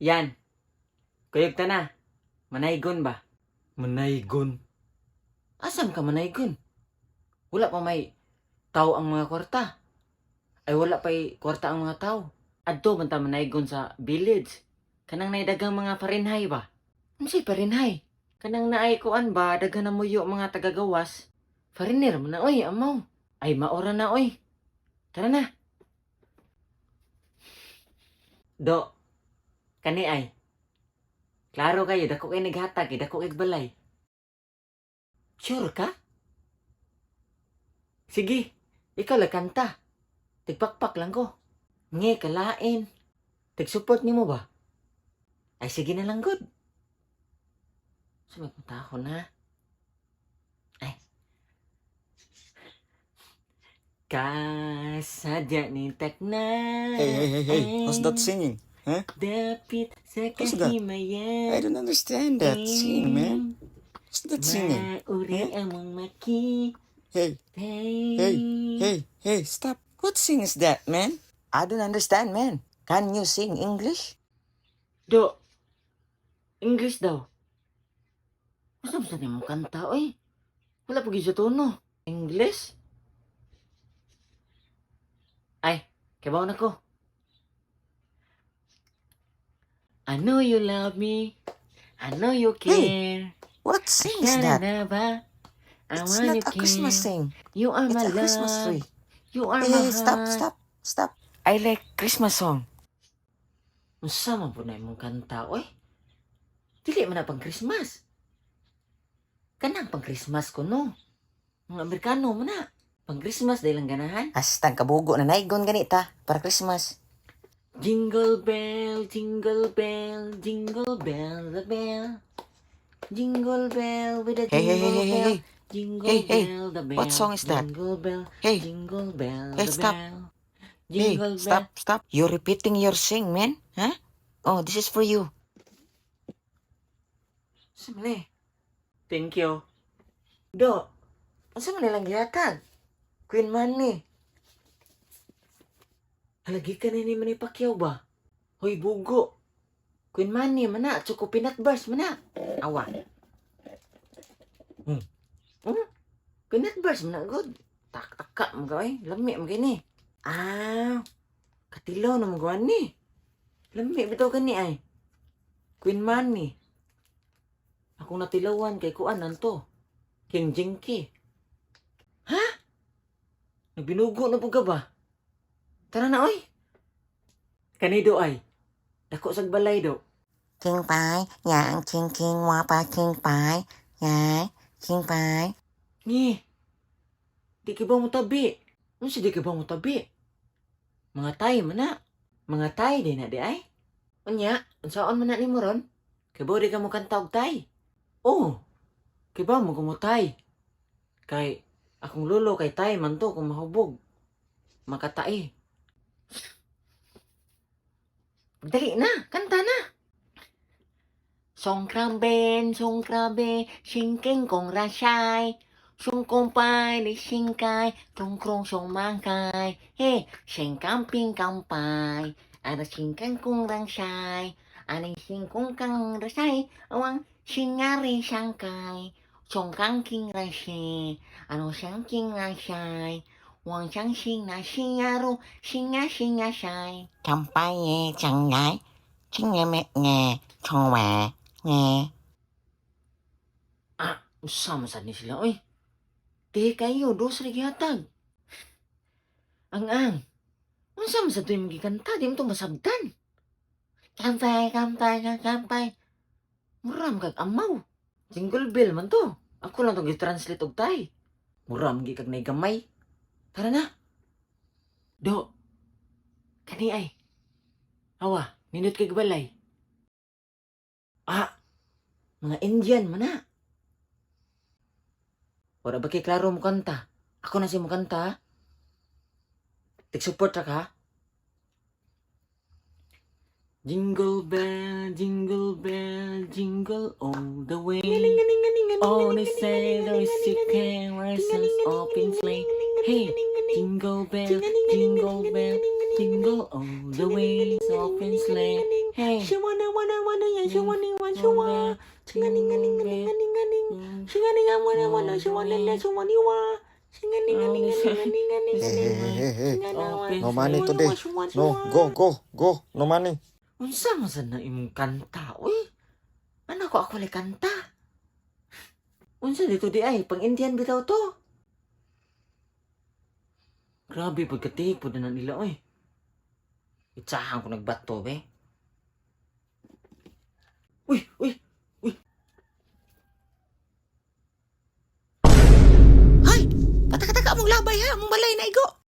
Yan. Kuyog ta na. Manaygon ba? Manaygon? Asan ka manaygon? Wala pa may tao ang mga kwarta. Ay wala pa'y kwarta ang mga tao. Adto banta manaygon sa village. Kanang naidagang mga parinhay ba? Ano siya parinhay? Kanang naay kuan ba, daghan na mo yung mga tagagawas. Foreigner mo na, oy, amaw. Ay, maora na, oy. Tara na. Do, kani ay. Klaro kayo, dako kayo naghatag, dako kayo balay. Sure ka? Sige, ikaw lang kanta. Tigpakpak lang ko. Nge, kalain. Tig-support ni mo ba? Ay, sige na lang, good. Sabi punta ako na. Ay. Kasadya ni takna. Hey, what's that singing? Huh? Dapit sa What's that? kahimayan. I don't understand that. Sing, man. What's that singing? Mauri among maki. Hey, hey, stop. What sing is that, man? I don't understand, man. Can you sing English? Do, English daw. Basta basta niyo mong kanta, oy. Wala pa sa tono. English? Ay, kabaw na ko. I know you love me. I know you care. What sing is that? Na ba? I It's want not you a Christmas care. sing. You are It's my a Christmas love. tree. You are Hey, my stop. I like Christmas song. Masama po na imong kanta, oy. Dili man na pang Christmas. Kanang pang Christmas ko, no? Mga Amerikano mo na. Pang Christmas dahil lang ganahan. Hastang kabugo na naigon ganita para Christmas. Jingle bell, jingle bell, jingle bell, the bell. Jingle bell with a Hey, jingle hey, hey, hey, bell. hey. Jingle Hey, hey. bell, the bell. What song is that? Jingle bell, Hey. jingle bell, Hey, the stop. bell. Hey, Jingle bell. stop. You're repeating your sing, man. Huh? Oh, this is for you. Samali. Thank you. Do, asa man nilang gihatag? Queen Manny. Halagi ka na ni Manny Pacquiao ba? Hoy, bugo. Queen Manny, mana. Choco peanut bars, mana. Awa. Peanut bars, mana, good. Tak-taka, mga ay. Lami, mga ni. Ah, katilaw na mga ni. Lami, bitaw ka ni ay. Queen Manny. Akong natilawan kay kuan nanto. King Jinky. Ha? Nagbinugo na po ka ba? Tara na, oy. Kanido ay. Dako sag balay do. King Pai, yang king wapa King Pai, yang King Pai. Ni. Di ka ba mo tabi? Ano si di ka ba mo tabi? Mga tay man na. Mga tay di na di ay. Unya, unsaon man na ni mo ron? Kay ba di ka mo kanta og tay? Oh. Kay ba mo kumutay? Kay akong lolo kay tay man to kung mahubog. Makatae. Dali na, kanta na. Song kraben, singking kong rasay. Sung kong pai, li singkai, trong krong song mangkai. Hey, sing camping kampai. Ada singkang kong rasay. Aning sing kong kang rasay. Awang singari sangkai. Song kang king rasay. Ano siyang king rasay. Wang siyang sing na singaro. Singa say. Kampai chẳng ngái, chính nghe mẹ nghe, không mẹ nghe. Ah, usama sad ni sila, oy. Tihi kayo, dos ra gihatag. Ang. Unsa man sa tuwing magikanta, di mo to masabdan. Kampay. Muram kag amaw. Jingle bell man to. Ako lang to gi-translate og tay. Muram gi kag nay gamay. Tara na. Do. Kani ay. Awa, minute kay balay. Ah, mga Indian man na. Wala ba kay klaro mo kanta? Ako na si mo kanta. Tig-support ra ka? Jingle bell, jingle all the way. All they say there is a carelessness open sleigh. Hey, jingle bell, jingle all the way, open sleigh. Hey, suwaniwa, suwa. Singaninganinganinganinganing. Singaningawana, suwananda, suwaniwa. Singaninganinganinganinganing. Hey. No money today. No, go. No money. Unsa man sad na imong kanta, uy? Ano ko ako lay kanta? Unsa dito di ay, pang Indian bitaw to. Grabe, pagkatihig po na nila, uy. Itsahan ko nagbato, be. Uy. Hay, pataka-taka mong labay ha, mong balay na igo.